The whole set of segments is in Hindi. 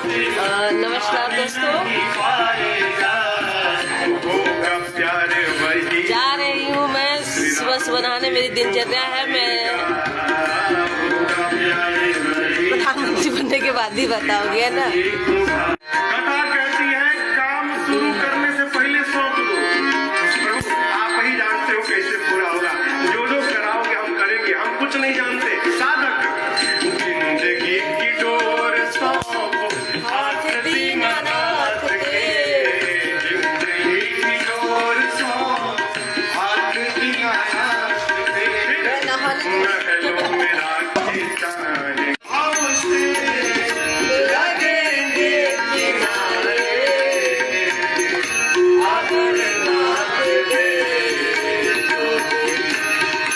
नमस्कार दोस्तों, जा रही हूँ मैं सुबह सुबह नहाने। मेरी दिनचर्या है, मैं प्रधानमंत्री बनने के बाद ही बताऊंगी, है ना। कथा कहती है काम शुरू करने से पहले सौंप दो। आप ही जानते हो कैसे पूरा होगा। जो जो कराओगे हम करेंगे, हम कुछ नहीं जानते। साधक जिंदगी की डोर सौंपो हाथ दीनानाथ के, जिंदगी की डोर सौंपो हाथ दीनानाथ के। महलों में राखी चाहे भाव से लगेंगे किनारे, अगर नाथ दे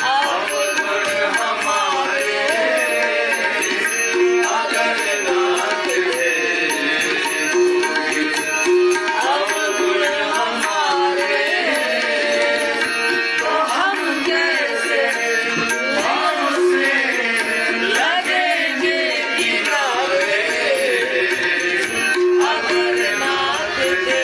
अब गुण हमारे, अगर नाथ दे अब गुण हमारे, तो हम कैसे भाव से लगेंगे किनारे, अगर नाथ दे।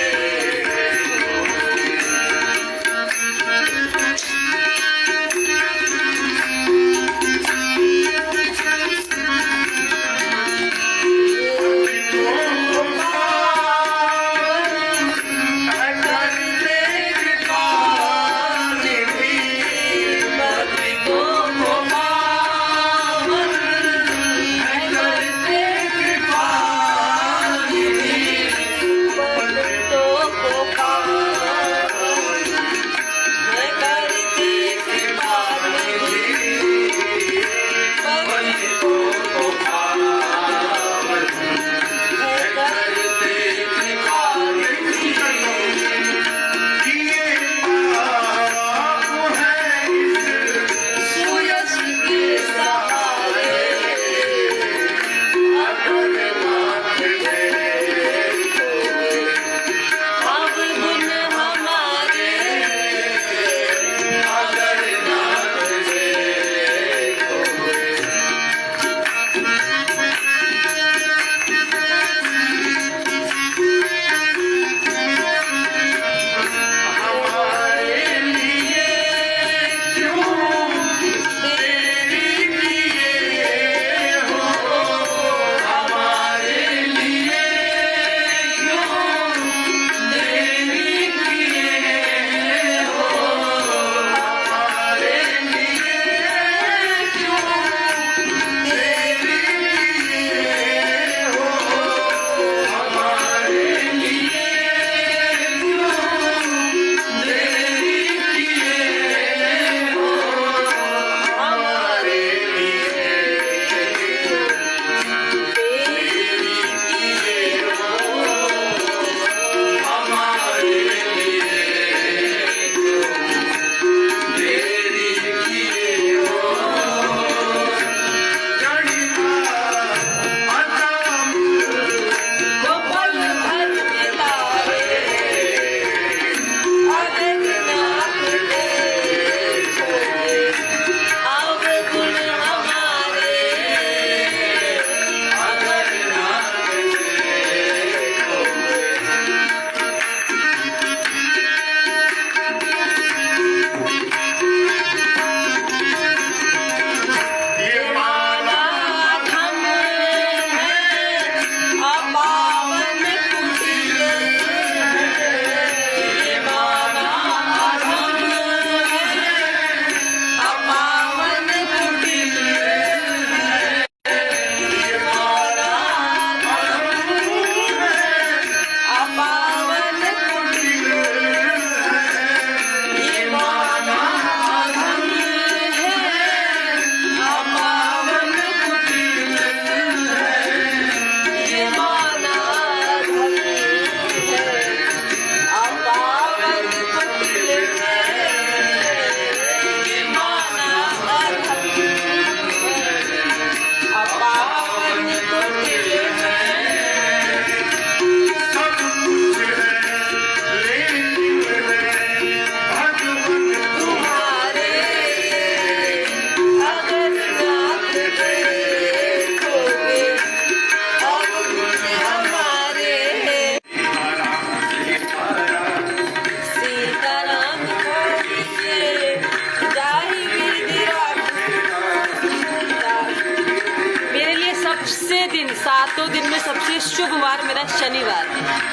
सातों दिन में सबसे शुभ वार मेरा शनिवार,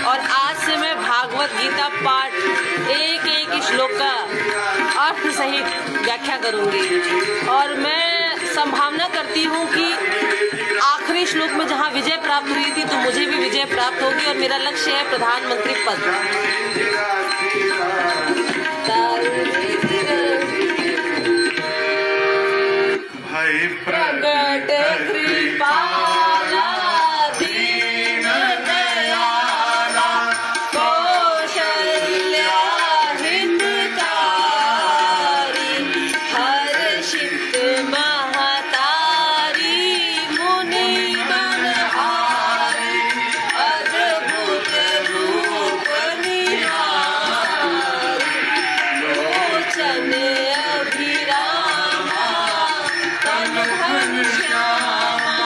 और आज से मैं भागवत गीता पाठ एक एक श्लोक का अर्थ सहित व्याख्या करूंगी। और मैं संभावना करती हूँ कि आखिरी श्लोक में जहाँ विजय प्राप्त हुई थी तो मुझे भी विजय प्राप्त होगी, और मेरा लक्ष्य है प्रधानमंत्री पद। प्रगट कृपाला दीन दयाला कौशल्या हितकारी हर्षित महतारी मुनि मनहारी अद्भुत रूप निहारी लोचन अभिरामा तनु घन श्यामा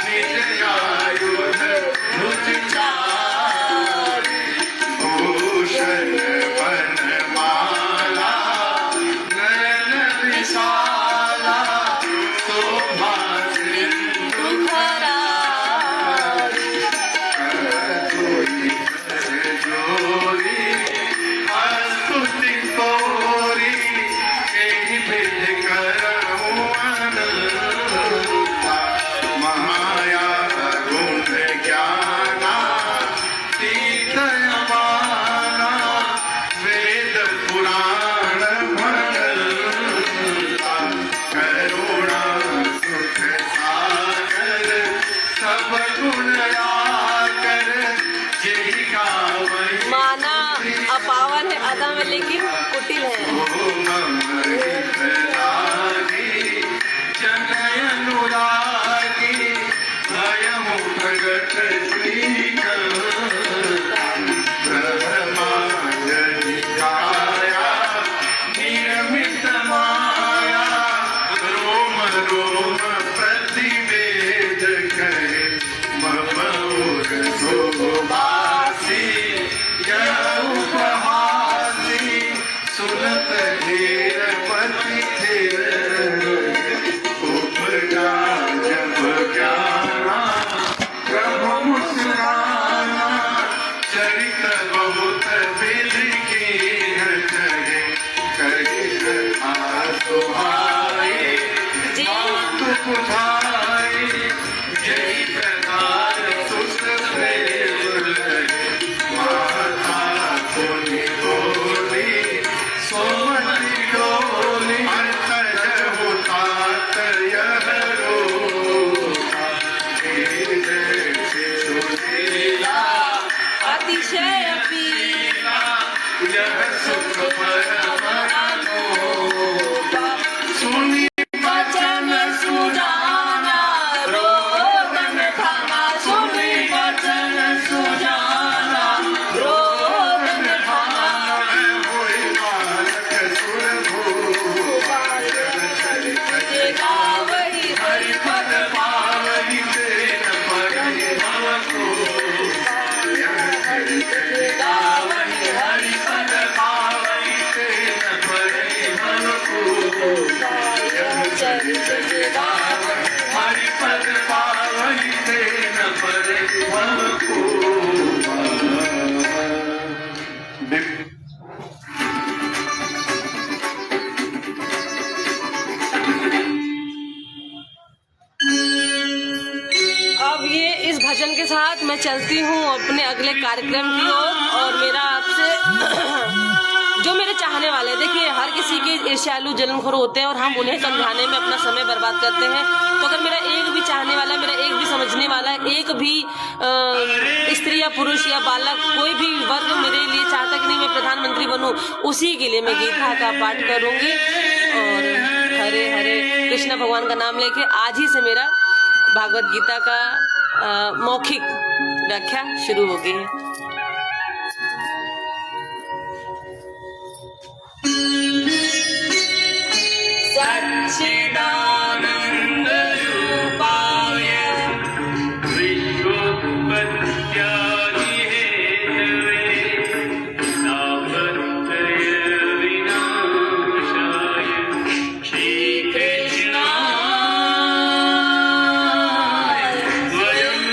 नित्यायुध भुज चारि भूषण वनमाला नयन विशाला शोभा सिंधु जोरी स्तुति तोरी एहि बिध करऊं अनंता माया गुण ज्ञाना तीर्थमाना वेद पुराण भगवता करुणा सुख सागर सब गुण आकर जेहि गावई माना अपावन है अदा में लेकिन कुटिल है। अनुरागी भयमु प्रगट ब्रह्माया नियमित माया रोम रोम प्रतिवेद करे ममोर शोभासी यह उपहासी सुनत ढेर पति ढेर उपजा जब ज्ञाना प्रभु मुस्कुराना चरित बहुत विधि की जगे कहे कथा सुहाए बात बुझाए जय प्रकार सुत प्रेम लगे माता सुनि बोली सोमति डोली अंतज हुतात यह रोता शिशुलीला अतिशय पीला यह सुख परम अनोखा सुनि वचन सुजाना रोदन थामा सुनि वचन सुजाना रोदन थामा होई बालक सुरभू गावई हरि पद पावई तेन परि भवको गावई हरि पद पावई तेन परि भवको चरित गावई हरि पद पावई तेन परि भवको अब ये इस भजन के साथ मैं चलती हूँ अपने अगले कार्यक्रम की ओर। और मेरा आपसे जो मेरे चाहने वाले हैं, देखिए हर किसी के ईर्ष्यालु जलनखोर होते हैं और हम उन्हें समझाने में अपना समय बर्बाद करते हैं। तो अगर मेरा एक भी चाहने वाला, मेरा एक भी समझने वाला, एक भी स्त्री या पुरुष या बालक कोई भी वर्ग मेरे लिए चाहता कि नहीं मैं प्रधानमंत्री बनूं, उसी के लिए मैं गीता का पाठ करूंगी। और हरे हरे कृष्ण भगवान का नाम लेके आज ही से मेरा भागवत गीता का मौखिक व्याख्या शुरू हो गई है। सच्चिदानंद रूपाय विश्वोत्पत्त्यादि हेतवे तापत्रय विनाशाय श्रीकृष्णाय वयं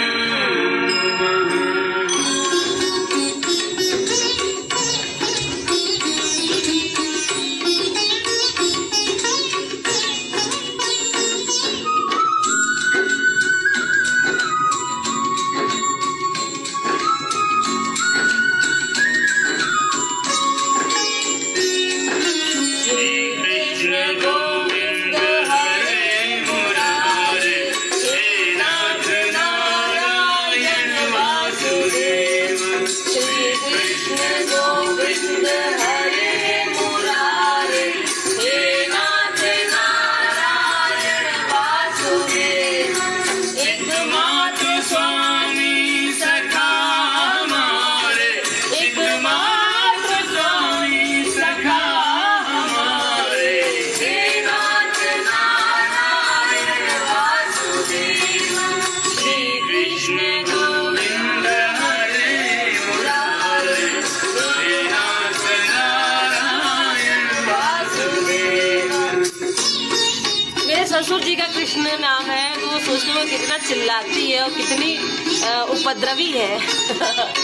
सोचती हूँ कितना चिल्लाती है और कितनी उपद्रवी है।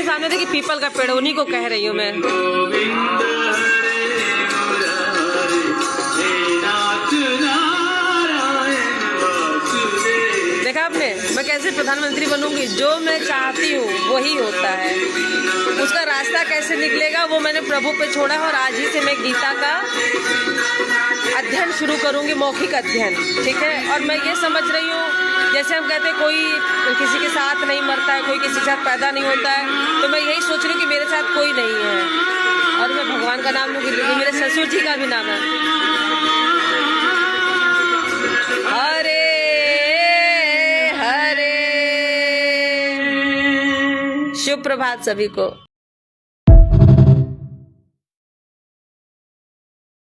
सामने देखिए पीपल का पेड़, उन्हीं को कह रही हूँ मैं। देखा आपने, मैं कैसे प्रधानमंत्री बनूंगी? जो मैं चाहती हूँ वही होता है। उसका रास्ता कैसे निकलेगा वो मैंने प्रभु पे छोड़ा है। और आज ही से मैं गीता का अध्ययन शुरू करूंगी, मौखिक अध्ययन, ठीक है। और मैं ये समझ रही हूँ, जैसे हम कहते हैं कोई किसी के साथ नहीं मरता है, कोई किसी के साथ पैदा नहीं होता है, तो मैं यही सोच रही हूँ कि मेरे साथ कोई नहीं है और मैं भगवान का नाम लूँगी, क्योंकि मेरे ससुर जी का भी नाम है। हरे हरे। शुभ प्रभात सभी को।